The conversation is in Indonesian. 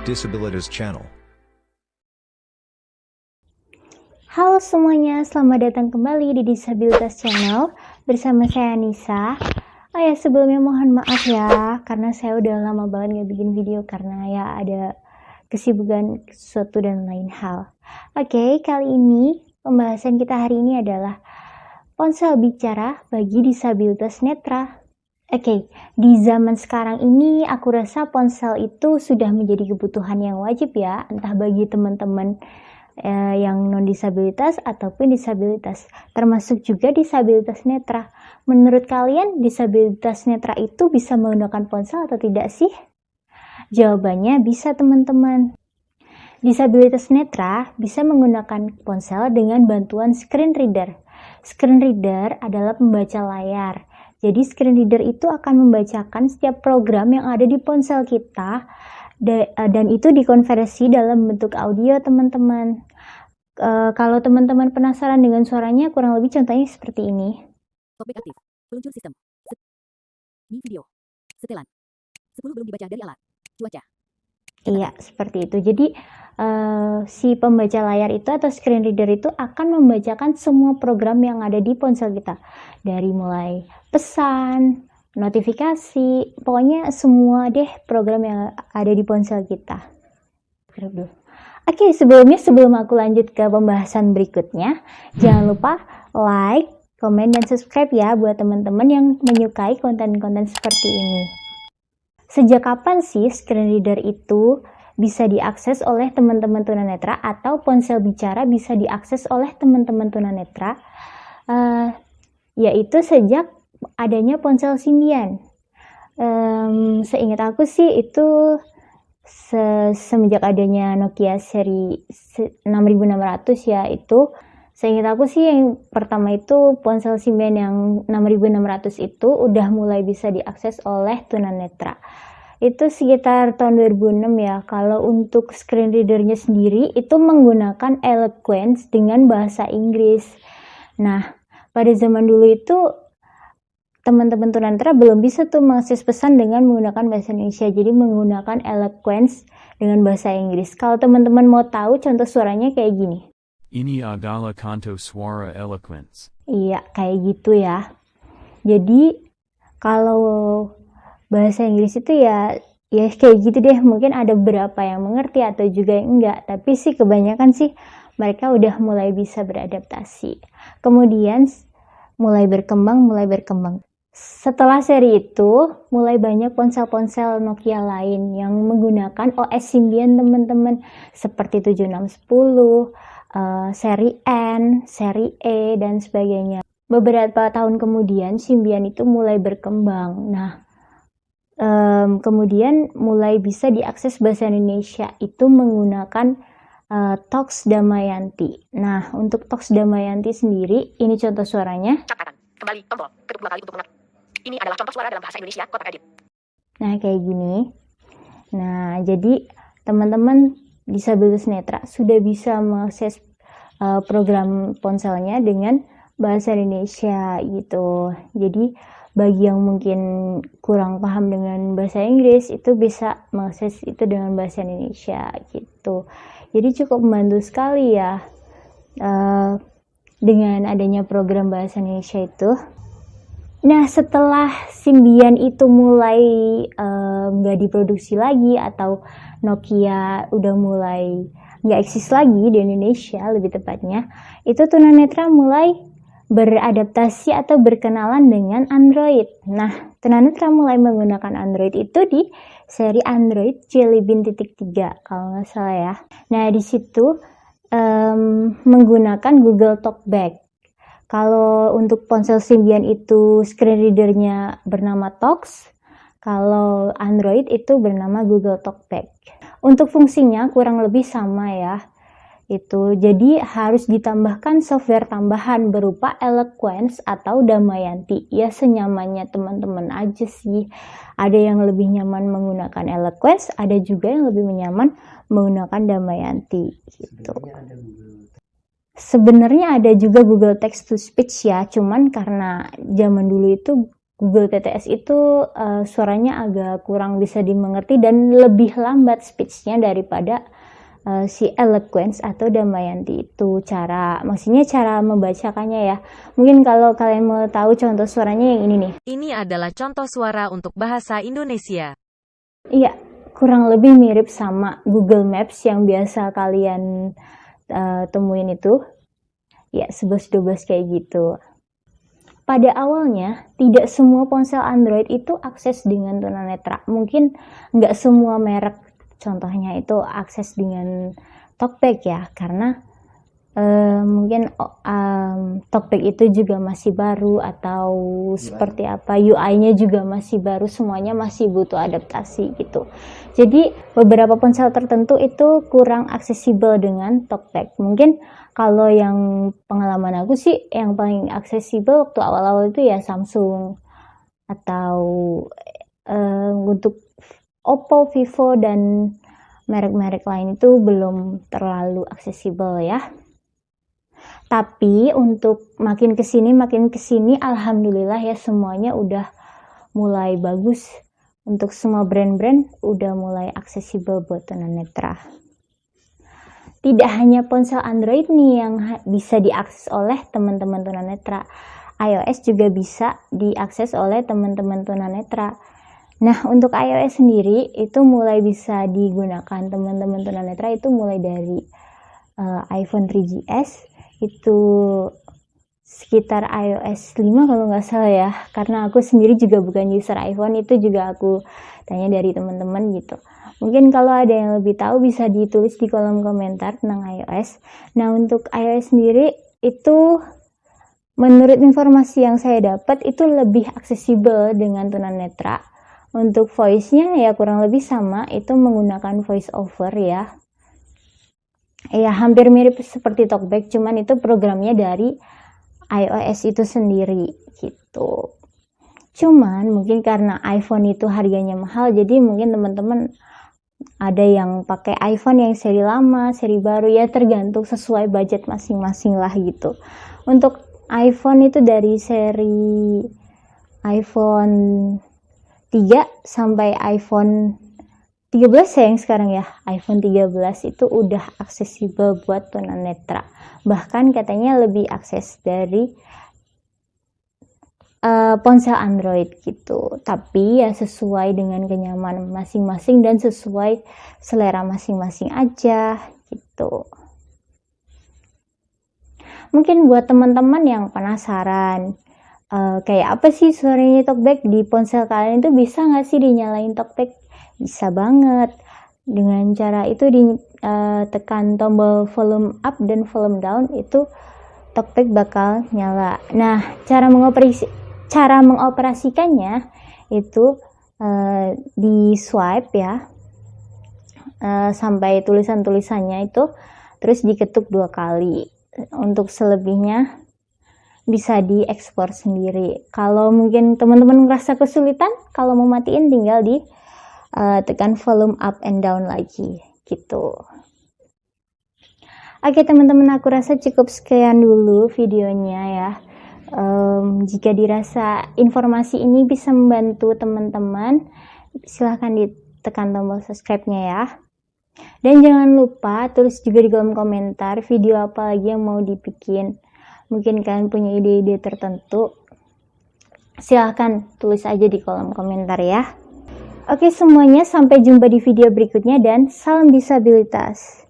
Disabilitas Channel. Halo semuanya, selamat datang kembali di Disabilitas Channel bersama saya Nisa. Oh ya, sebelumnya mohon maaf ya, karena saya udah lama banget gak bikin video karena ya ada kesibukan suatu dan lain hal. Oke, kali ini pembahasan kita hari ini adalah ponsel bicara bagi disabilitas netra. Oke, di zaman sekarang ini aku rasa ponsel itu sudah menjadi kebutuhan yang wajib ya, entah bagi teman-teman yang non-disabilitas ataupun disabilitas, termasuk juga disabilitas netra. Menurut kalian, disabilitas netra itu bisa menggunakan ponsel atau tidak sih? Jawabannya bisa teman-teman. Disabilitas netra bisa menggunakan ponsel dengan bantuan screen reader. Screen reader adalah pembaca layar. Jadi screen reader itu akan membacakan setiap program yang ada di ponsel kita dan itu dikonversi dalam bentuk audio teman-teman. Kalau teman-teman penasaran dengan suaranya, kurang lebih contohnya seperti ini. Talkback aktif. Peluncur sistem. Di video. Setelan. 10 belum dibaca dari alat. Cuaca. Iya, seperti itu. Jadi si pembaca layar itu atau screen reader itu akan membacakan semua program yang ada di ponsel kita. Dari mulai pesan, notifikasi, pokoknya semua deh program yang ada di ponsel kita. Oke, sebelum aku lanjut ke pembahasan berikutnya, jangan lupa like, komen, dan subscribe ya buat teman-teman yang menyukai konten-konten seperti ini. Sejak kapan sih screen reader itu bisa diakses oleh teman-teman tunanetra atau ponsel bicara bisa diakses oleh teman-teman tunanetra? Yaitu sejak adanya ponsel Symbian. Seingat aku sih itu semenjak adanya Nokia seri 6600 ya, itu seingat aku sih yang pertama itu ponsel Symbian yang 6600 itu udah mulai bisa diakses oleh tunanetra. Itu sekitar tahun 2006 ya. Kalau untuk screen readernya sendiri itu menggunakan Eloquence dengan bahasa Inggris. Nah, pada zaman dulu itu teman-teman tunanetra belum bisa tuh mengakses pesan dengan menggunakan bahasa Indonesia. Jadi menggunakan Eloquence dengan bahasa Inggris. Kalau teman-teman mau tahu contoh suaranya kayak gini. Ini adalah kanto suara Eloquence. Iya, kayak gitu ya. Jadi kalau bahasa Inggris itu ya kayak gitu deh. Mungkin ada beberapa yang mengerti atau juga yang enggak. Tapi sih kebanyakan sih mereka udah mulai bisa beradaptasi. Kemudian mulai berkembang. Setelah seri itu, mulai banyak ponsel-ponsel Nokia lain yang menggunakan OS Symbian teman-teman. Seperti 7610, seri N, seri E, dan sebagainya. Beberapa tahun kemudian, Symbian itu mulai berkembang. Nah, kemudian mulai bisa diakses bahasa Indonesia itu menggunakan Talks Damayanti. Nah, untuk Talks Damayanti sendiri, ini contoh suaranya. Catatan. Kembali tombol. Ketuk 2 kali untuk mengetik. Ini adalah contoh suara dalam bahasa Indonesia. Kotak edit. Nah, kayak gini. Nah, jadi teman-teman disabilitas netra sudah bisa mengakses program ponselnya dengan bahasa Indonesia gitu. Jadi bagi yang mungkin kurang paham dengan bahasa Inggris itu bisa mengakses itu dengan bahasa Indonesia gitu. Jadi cukup membantu sekali ya dengan adanya program bahasa Indonesia itu. Nah, setelah Symbian itu mulai nggak diproduksi lagi atau Nokia udah mulai nggak eksis lagi di Indonesia lebih tepatnya, itu tunanetra mulai beradaptasi atau berkenalan dengan Android. Nah, tunanetra mulai menggunakan Android itu di seri Android Jelly Bean 3 kalau nggak salah ya. Nah, di situ menggunakan Google Talkback. Kalau untuk ponsel Symbian itu screen readernya bernama Talks, kalau Android itu bernama Google Talkback. Untuk fungsinya kurang lebih sama ya. Itu jadi harus ditambahkan software tambahan berupa Eloquence atau Damayanti. Ya senyamannya teman-teman aja sih. Ada yang lebih nyaman menggunakan Eloquence, ada juga yang lebih nyaman menggunakan Damayanti gitu. Sebenarnya ada juga Google Text to Speech ya, cuman karena zaman dulu itu Google TTS itu suaranya agak kurang bisa dimengerti dan lebih lambat speech-nya daripada si Eloquence atau Damayanti itu. Maksudnya cara membacakannya ya. Mungkin kalau kalian mau tahu contoh suaranya yang ini nih. Ini adalah contoh suara untuk bahasa Indonesia. Iya, kurang lebih mirip sama Google Maps yang biasa kalian temuin itu. Ya, 11-12 kayak gitu. Pada awalnya, tidak semua ponsel Android itu akses dengan tunanetra. Mungkin nggak semua merek, contohnya itu akses dengan TalkBack ya, karena mungkin TalkBack itu juga masih baru atau seperti apa, UI-nya juga masih baru, semuanya masih butuh adaptasi gitu. Jadi beberapa ponsel tertentu itu kurang aksesibel dengan TalkBack. Mungkin kalau yang pengalaman aku sih yang paling aksesibel waktu awal-awal itu ya Samsung, atau untuk Oppo, Vivo, dan merek-merek lain itu belum terlalu aksesibel ya. Tapi untuk makin kesini alhamdulillah ya semuanya udah mulai bagus. Untuk semua brand-brand udah mulai aksesibel buat tunanetra. Tidak hanya ponsel Android nih yang bisa diakses oleh teman-teman tunanetra, iOS juga bisa diakses oleh teman-teman tunanetra. Nah, untuk iOS sendiri itu mulai bisa digunakan teman-teman tunanetra itu mulai dari iPhone 3GS, itu sekitar iOS 5 kalau nggak salah ya, karena aku sendiri juga bukan user iPhone, itu juga aku tanya dari teman-teman gitu. Mungkin kalau ada yang lebih tahu bisa ditulis di kolom komentar tentang iOS. Nah, untuk iOS sendiri itu menurut informasi yang saya dapat itu lebih aksesibel dengan tunanetra. Untuk voice-nya ya kurang lebih sama, itu menggunakan voice over ya. Ya hampir mirip seperti TalkBack, cuman itu programnya dari iOS itu sendiri gitu. Cuman mungkin karena iPhone itu harganya mahal, jadi mungkin teman-teman ada yang pakai iPhone yang seri lama, seri baru, ya tergantung sesuai budget masing-masing lah gitu. Untuk iPhone itu dari seri iPhone 3 sampai iPhone 13 sayang sekarang ya, iPhone 13 itu udah aksesibel buat tunanetra. Bahkan katanya lebih akses dari ponsel Android gitu. Tapi ya sesuai dengan kenyamanan masing-masing dan sesuai selera masing-masing aja gitu. Mungkin buat teman-teman yang penasaran kayak apa sih suaranya TalkBack di ponsel kalian, itu bisa nggak sih dinyalain TalkBack? Bisa banget. Dengan cara itu tekan tombol volume up dan volume down, itu TalkBack bakal nyala. Nah, cara mengoperasikannya itu di swipe ya, sampai tulisan-tulisannya itu, terus diketuk 2 kali. Untuk selebihnya bisa diekspor sendiri. Kalau mungkin teman-teman merasa kesulitan, kalau mau matiin tinggal di tekan volume up and down lagi gitu. Oke teman-teman, aku rasa cukup sekian dulu videonya ya. Jika dirasa informasi ini bisa membantu teman-teman, silahkan ditekan tombol subscribe-nya ya. Dan jangan lupa tulis juga di kolom komentar video apa lagi yang mau dibikin. Mungkin kalian punya ide-ide tertentu, silahkan tulis aja di kolom komentar ya. Oke semuanya, sampai jumpa di video berikutnya dan salam disabilitas.